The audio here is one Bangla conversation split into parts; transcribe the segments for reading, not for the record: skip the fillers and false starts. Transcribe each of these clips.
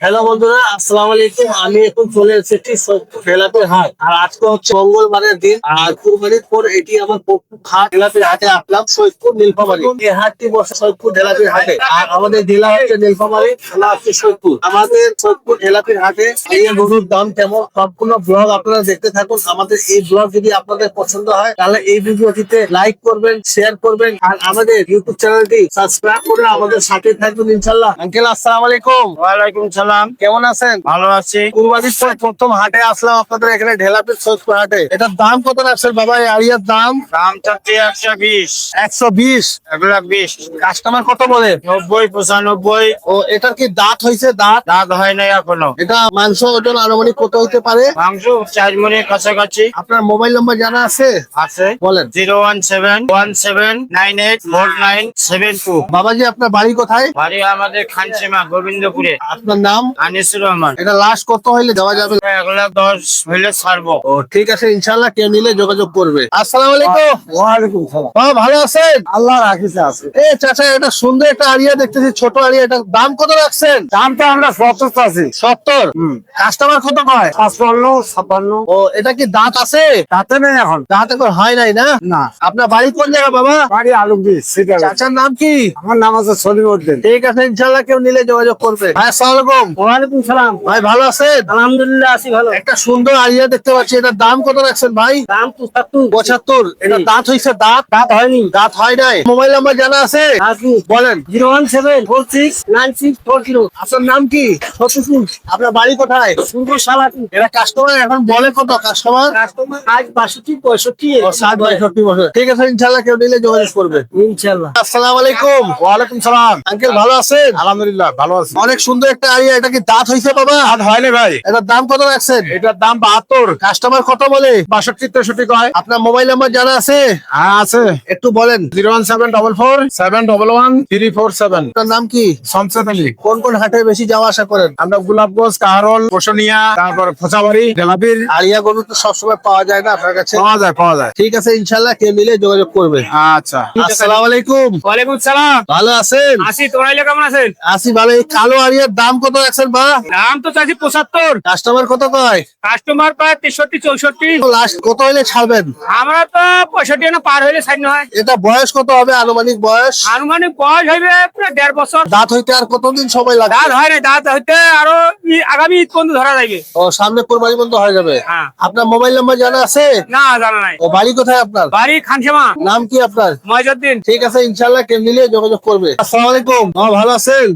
হ্যালো বন্ধুরা, আসসালামু আলাইকুম। আমি এখন চলে এসেছি তেলাপির হাট। আর আজকে হচ্ছে মঙ্গলবারের দিন, আর কুরবানির পর এটি আমার প্রথম হাট। তেলাপির হাটে আসলাম সৈয়দপুর নীলফামারী। এই হাটটি বসে সৈয়দপুর তেলাপির হাটে, আর আমাদের জেলা হচ্ছে নীলফামারী, থানা হচ্ছে সৈয়দপুর। আমাদের সৈয়দপুর তেলাপির হাটে এই গরুর দাম কেমন সম্পূর্ণ ব্লগ আপনারা দেখতে থাকুন। আমাদের এই ব্লগ যদি আপনাদের পছন্দ হয় তাহলে এই ভিডিওটিতে লাইক করবেন, শেয়ার করবেন, আর আমাদের ইউটিউব চ্যানেলটি সাবস্ক্রাইব করে আমাদের সাথে থাকবেন ইনশাল্লাহ। আঙ্কেল আসসালামু আলাইকুম। ওয়ালাইকুম সালাম। কেমন আছেন? ভালো আছি। কুরবানির পর প্রথম হাটে আসলাম আপনাদের এখানে ঢেলাপির সৈয়দপুর হাটে। এটার দাম কত রাখছেন বাবা? এই আড়িয়ার দাম দাম চাচ্ছি 120। 120। 120। কাস্টমার কত বলে? 90, 95। ও, এটার কি দাঁত হয়েছে? দাঁত দাঁত হয় নাই এখনো। এটা মাংস ওজন আনুমানিক কত হইতে পারে? মাংস 4 মনের কাছাকাছি আপনার মোবাইল নাম্বার জানা আছে? আছে। বলেন। 01717989972। বাবাজি, আপনার বাড়ি কোথায়? বাড়ি আমাদের খানসীমা গোবিন্দপুরে। আপনার নাম? আনিসুর রহমান। এটা লাস্ট কত হইলে দেওয়া যাবে? 1,10,000 হইলে ছাড়বো। ও ঠিক আছে, ইনশাল্লাহ কেউ নিলে যোগাযোগ করবে। আসসালামু আলাইকুম। ওয়ালাইকুম সালাম। বাবা ভালো আছেন? আল্লাহ রাখিছে আছে। এ চাচা, এটা সুন্দর একটা আড়িয়া দেখতেছি, ছোট আড়িয়া। এটার দাম কত রাখছেন? দামটা আমরা 70 আছি। 70। কাস্টমার কত কয়? 55, 56। ও, এটা কি দাঁত আছে? তাতে নেই এখন। দাঁত এখন হয় নাই না? না। আপনার বাড়ি কোন জায়গা বাবা? বাড়ি আলমগীর। চাচার নাম কি? আমার নাম আছে সলিমউদ্দিন। ঠিক আছে, ইনশাল্লাহ কেউ নিলে যোগাযোগ করবে। ভাই আসসালামু আলাইকুম। ওয়ালাইকুম সালাম। ভাই ভালো আছেন? আলহামদুলিল্লাহ আছি ভালো। একটা সুন্দর আড়িয়া দেখতে পাচ্ছি, এটার দাম কত রাখছেন ভাই? দাম 75। 75। এটা দাঁত হইছে? দাঁত দাঁত হয়নি। দাঁত হয় নাই। মোবাইল নাম্বার জানা আছে? আছে। বলেন। 017469640। আপনার নাম কি? সত্যি আপনার বাড়ি কোথায়? সুন্দর সালাতি। এরা কাস্টমার এখন বলে কত? কাস্টমার কাস্টমার আজ 62, 65। 60-65 বছর। ঠিক আছে, ইনশাল্লাহ কেউ নিলে যোগাযোগ করবে। ইনশাআল্লাহ। আসসালামু আলাইকুম। ওয়ালাইকুম সালাম। আঙ্কেল ভালো আছেন? আলহামদুলিল্লাহ ভালো আছি। অনেক সুন্দর একটা আড়িয়া। এটা কি দাঁত হইছে বাবা? দাঁত হয়নি ভাই। এটার দাম কত রাখছেন? এটার দাম 72। কাস্টমার কত বলে? 62, 63 কয়। আপনার মোবাইল নাম্বার জানা আছে? হ্যাঁ আছে। একটু বলেন। 01744711147। আপনার নাম কি? শমসেদ আলী। কোন কোন হাটে বেশি যাওয়া আসা করেন? আমরা গোলাপগঞ্জ, কাহারল, বসুনিয়া, তারপর ফোচাবাড়ি, জেলাপির। আড়িয়া গরু তো সবসময় পাওয়া যায় না আপনার কাছে? পাওয়া যায় পাওয়া যায়। ঠিক আছে, ইনশাল্লাহ কেউ নিলে যোগাযোগ করবে। আচ্ছা। আসসালামু আলাইকুম। ওয়ালাইকুম সালাম। ভালো আছেন? আসি। তোমরা কেমন আছেন? আছি ভালো। এই কালো আড়িয়ার দাম কত রাখছেন বা? দাম তো চাইছি 75। কাস্টমার কত কয়? কাস্টমার প্রায় 63, 64। লাস্ট কত হইলে ছাড়বেন? আমরা তো 65 না পার হইলে ছাড় হয়। এটা বয়স কত হবে? আনুমানিক বয়স? আনুমানিক বয়স হইবে প্রায় 1.5 বছর। দাঁত হইতে আর কতদিন সময় লাগবে? দাঁত হয় না। দাঁত হইতে আরো আগামী ঈদ পর্যন্ত ধরা যাইবে। ও, সামনে কোরবানি বন্ধ হয়ে যাবে। হ্যাঁ। আপনার মোবাইল নাম্বার জানা আছে? না, জানা নাই। ও, বাড়ি কোথায় আপনার? বাড়ি খানসীমা। নাম কি আপনার? ময়জুদ্দিন। ঠিক আছে, ইনশাল্লাহ কেউ নিলে যোগাযোগ করবে। আসসালামু আলাইকুম। ভালো আছেন?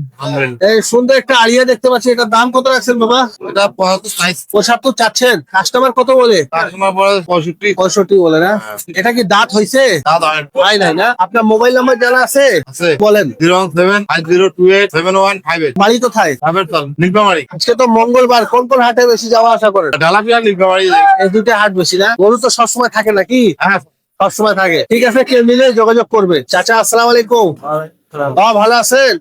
এই সুন্দর একটা আড়িয়া দেখতে পাচ্ছি, এটার দাম কত রাখছেন বাবা? এটা 75 75 চাচ্ছেন। কাস্টমার কত বলে? কাস্টমার বলে 65। 65 বলে না? এটা কি দাঁত হইছে? দাঁত হয় হয় নাই না? আপনার মোবাইল নাম্বার জানা আছে? আছে। বলেন। 01750287158। বাড়ি কোথায়? নীলফামারী। আজকে তো মঙ্গলবার, কোন কোন হাটে বেশি যাওয়া আসা করেন? ঢালাপিয়া নীলফামারী। এই দুইটা হাট বেশি না? গরু তো সবসময় থাকে নাকি? হ্যাঁ। সবসময় থাকে। ঠিক আছে, কেউ নিলে যোগাযোগ করবে। চাচা আসসালামু আলাইকুম। বাবা ভালো আছেন?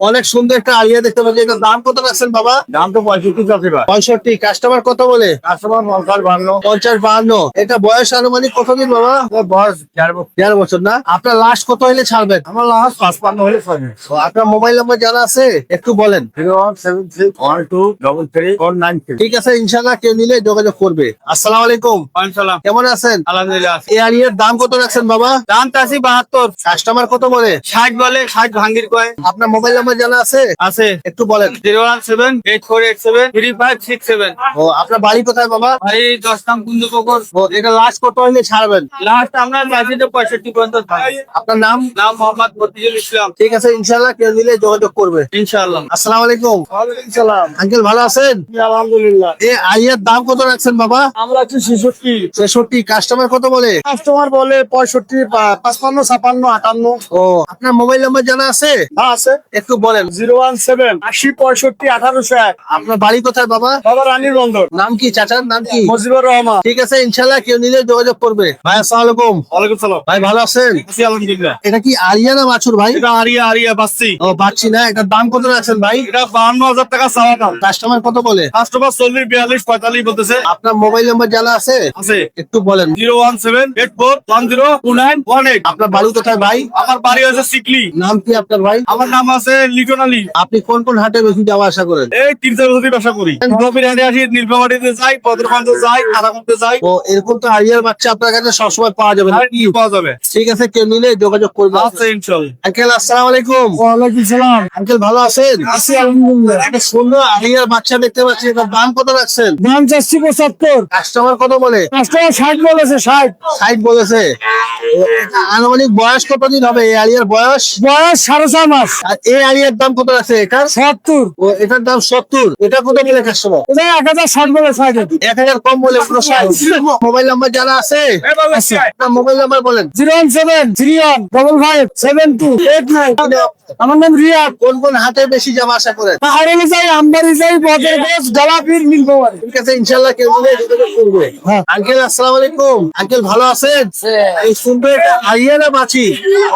অনেক সুন্দর একটা আড়িয়া দেখতে পাচ্ছি, এটার দাম কত রাখছেন বাবা? দাম তো 65 চাচ্ছি ভাই। 65। কাস্টমার কত বলে? কাস্টমার 50, 50-52। এটা বয়স আনুমানিক কতদিন বাবা? বয়স 1.5 বছর। 1.5 বছর না? আপনার লাস্ট কত হইলে ছাড়বেন? আমার লাস্ট 55 হলে ছাড়বে। ও, আপনার মোবাইল নাম্বার জানা আছে? একটু বলেন। 017612349। ঠিক আছে, ইনশাল্লাহ কেউ নিলে যোগাযোগ করবে। আসসালামু আলাইকুম। সালাম। কেমন আছেন? আলহামদুলিল্লাহ। এই আড়িয়ার দাম কত রাখছেন বাবা? দাম চাচ্ছি 72। কাস্টমার কত বলে? 60 বলে, 60 ভাঙ্গির কয়। আপনার মোবাইল নাম্বার জানা আছে? আছে। একটু বলেন। 01784873567। ও, আপনার বাড়ি কোথায় বাবা? ভাই 10 নাম কুঞ্জপুকুর। ও, এটা লাস্ট কত হইলে ছাড়বেন? লাস্ট আমরা চাইছি তো 65 পর্যন্ত থাকবে। আপনার নাম? নাম মোহাম্মদ মতিজুল ইসলাম। ঠিক আছে, ইনশাল্লাহ কেউ নিলে যোগাযোগ করবে। ইনশাআল্লাহ। আসসালামু আলাইকুম। ওয়ালাইকুম সালাম। আঙ্কেল ভালো আছেন? আলহামদুলিল্লাহ। এই আড়িয়ার দাম কত রাখছেন বাবা? আমরা আছি 66। 66। কাস্টমার কত বলে? কাস্টমার বলে 65, 55, 56, 58। ও, আপনার মোবাইল নাম্বার জানা আছে? হ্যাঁ আছে। একটু বলেন। 01780651801। আপনার বাড়ি কোথায় বাবা? বাবা রানীর বন্দর। নাম কি? চাচার নাম কি? মুজিবুর রহমান। ঠিক আছে, ইনশাল্লাহ কেউ নিলে যোগাযোগ করবে। ভাই আসসালামু আলাইকুম। ওয়ালাইকুম সালাম। ভাই ভালো আছেন? আছি আলহামদুলিল্লাহ। এটা কি আরিয়া না বাছুর ভাই? এটা আরিয়া বাসছি। ও, পাচ্ছি না। এটার দাম কত রাখছেন ভাই? এটা 52,000 টাকা চাওয়া দাম। কাস্টমার কত বলে? কাস্টমার 40, 42, 45 বলতেছে। আপনার মোবাইল নাম্বার জানা আছে? আছে। একটু বলেন। 01784102918। আপনার বাড়ি কোথায় ভাই? আমার বাড়ি হচ্ছে সিকলি। নাম কি আপনার ভাই? আমার নাম আছে লিটন আলী। আপনি কোন কোন হাটে বেশি যাওয়া আসা করেন? এই 3-4 বছর ব্যবসা করি। গোলাপীর হাটে আসি, নীলফামারীতে যাই, পদ্মকান্ত যাই, আরাকান্তে যাই। ও এরকম তো আরিয়ার বাচ্চা আপনার কাছে সবসময় পাওয়া যাবে না? আর কি পাওয়া যাবে? ঠিক আছে, কেউ নিলে যোগাযোগ করবে। আচ্ছা ইনশাআল্লাহ। আঙ্কেল আসসালামু আলাইকুম। ওয়ালাইকুম সালাম। আঙ্কেল ভালো আছেন? আছি আলহামদুলিল্লাহ। একটা সুন্দর আরিয়ার বাচ্চা দেখতে পাচ্ছি, এটার দাম কত রাখছেন? দাম চাচ্ছি 75। কাস্টমার কত বলে? কাস্টমার 60 বলেছে, 60। 60 বলেছে। এটা আনুমানিক বয়স কতদিন হবে এই আরিয়ার বয়স? বয়স 4.5 মাস। আর এই আরিয়ার দাম কত আছে এটার? 70। ও এটার দাম 70। এটা কত বলে কাস্টমার? এটা 1060 বলে 60। 1000 কম বলে পুরো 60। মোবাইল নাম্বার জানা আছে? আপনার মোবাইল নাম্বার বলেন। 01731527289। আমার নাম রিয়াদ। কোন কোন হাটে বেশি যাওয়া আসা করেন? পাহাড়ে যাই, আমবাড়ি যাই, বদরগঞ্জ, গোলাপীর, নীলফামারী। ঠিক আছে, ইনশাআল্লাহ কেউ নিলে যোগাযোগ করবে। হ্যাঁ। আঙ্কেল আসসালামু আলাইকুম। আঙ্কেল ভালো আছেন? এই সুন্দর একটা আরিয়া না বাছি?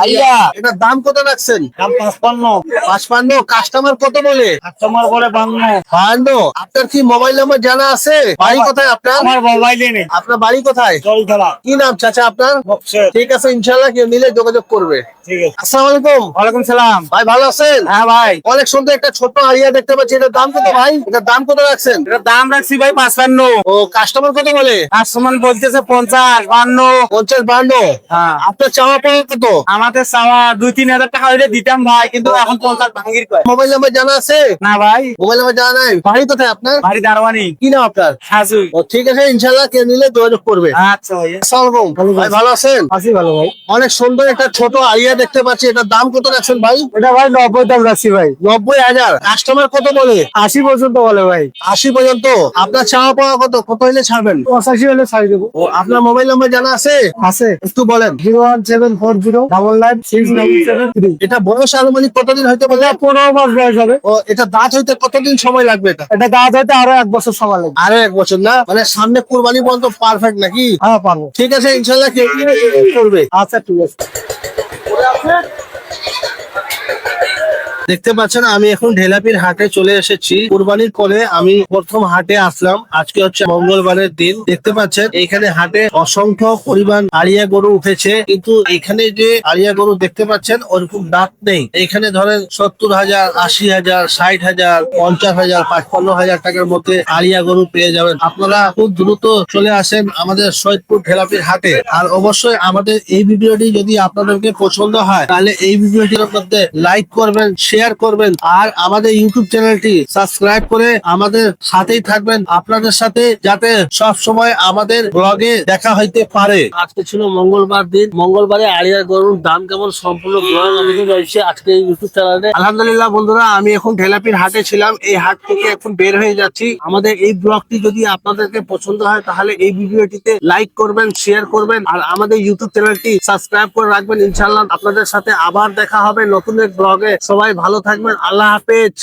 আইয়া এটার দাম কত রাখছেন? দাম 55। 55। কাস্টমার কত বলে? কাস্টমার বলে 52। 52। আপনার কি মোবাইল নাম্বার জানা আছে? বাড়ি কোথায় আপনার? আমার মোবাইলে নেই। আপনার বাড়ি কোথায়? জল খেলা। কি নাম চাচা আপনার? বক্সের। ঠিক আছে, ইনশাআল্লাহ কেউ নিলে যোগাযোগ করবে। ঠিক আছে। আসসালামু আলাইকুম। ওয়ালাইকুম সালাম। ভাই ভালো আছেন? হ্যাঁ ভাই, অনেক সুন্দর একটা ছোট আরিয়া দেখতে পাচ্ছি, এটার দাম কত ভাই? এটার দাম কত রাখছেন? এটার দাম রাখছি ভাই 55। ও কাস্টমার কত বলে? কাস্টমার বলতেছে 50, 52। 50, 52। হ্যাঁ। আপনার চাওয়া পাওয়া কত? আমাদের চাওয়া 2-3 হাজার টাকা হইলে দিতাম ভাই, কিন্তু এখন 50 ভাঙির কয়। মোবাইল নাম্বার জানা আছে? না ভাই, মোবাইল নাম্বার জানা নাই। বাড়ি কোথায় আপনার? বাড়ি দারওয়ানি। কি নাম আপনার? হাজুই। ও ঠিক আছে, ইনশাআল্লাহ কেউ নিলে যোগাযোগ করবে। আচ্ছা ভাই। আসসালামু আলাইকুম। ভাই ভালো আছেন? আছি ভালো ভাই। অনেক সুন্দর একটা ছোট আরিয়া দেখতে পাচ্ছি, এটার দাম কত রাখছেন ভাই? এটা ভাই 90 দাম রাখছি ভাই। 90,000। কাস্টমার কত বলে? 80 পর্যন্ত বলে ভাই। 80 পর্যন্ত। আপনার চাওয়া পাওয়া কত? কত হলে ছাড়বেন? 85 হলে ছাড়ি দেবো। ও আপনার মোবাইল নাম্বার জানা আছে? আছে। একটু বলেন। 01740996973। এটা বয়স আনুমানিক কতদিন হইতে পারে? 15 মাস বয়স হবে। ও এটা দাঁত হইতে কতদিন সময় লাগবে এটা? এটা গাছ হইতে আরো 1 বছর সময় লাগবে। আরো 1 বছর না? মানে সামনে কুরবানি পর্যন্ত পারফেক্ট নাকি? হ্যাঁ পারবো। ঠিক আছে, ইনশাআল্লাহ কেউ নিলে যোগাযোগ করবে। আচ্ছা ঠিক আছে। দেখতে পাচ্ছেন আমি এখন ঢেলাপির হাটে চলে এসেছি। কুরবানির পরে আমি প্রথম হাটে আসলাম। আজকে হচ্ছে মঙ্গলবারের দিন। দেখতে পাচ্ছেন এখানে হাটে অসংখ্য পরিমাণ আড়িয়া গরু উঠেছে, কিন্তু এখানে যে আড়িয়া গরু দেখতে পাচ্ছেন ওরকম দাঁত নেই। এখানে ধরেন 70,000, 80,000, 60,000, 50,000, 55,000 টাকার মধ্যে আড়িয়া গরু পেয়ে যাবেন। আপনারা খুব দ্রুত চলে আসেন আমাদের সৈয়দপুর ঢেলাপির হাটে। আর অবশ্যই আমাদের এই ভিডিওটি যদি আপনাদেরকে পছন্দ হয় তাহলে এই ভিডিওটির মধ্যে লাইক করবেন, শেয়ার করবেন, আর আমাদের ইউটিউব চ্যানেলটি সাবস্ক্রাইব করে আমাদের সাথেই থাকবেন, আপনাদের সাথে যাতে সব সময় আমাদের ব্লগে দেখা হইতে পারে। আজকে ছিল মঙ্গলবার দিন। মঙ্গলবারে আড়িয়া গরুর দাম কেমন সম্পূর্ণ ব্লগ আমাদের রয়েছে আজকে ইউটিউব চ্যানেলে। আলহামদুলিল্লাহ বন্ধুরা, আমি এখন ঢেলাপির হাটে ছিলাম। এই হাট থেকে এখন বের হয়ে যাচ্ছি। আমাদের এই ব্লগটি যদি আপনাদেরকে পছন্দ হয় তাহলে এই ভিডিওটিতে লাইক করবেন, শেয়ার করবেন, আর আমাদের ইউটিউব চ্যানেলটি সাবস্ক্রাইব করে রাখবেন। ইনশাআল্লাহ আপনাদের সাথে আবার দেখা হবে নতুন এক ব্লগে। সবাই ভালো থাকবেন। আল্লাহ হাফেজ।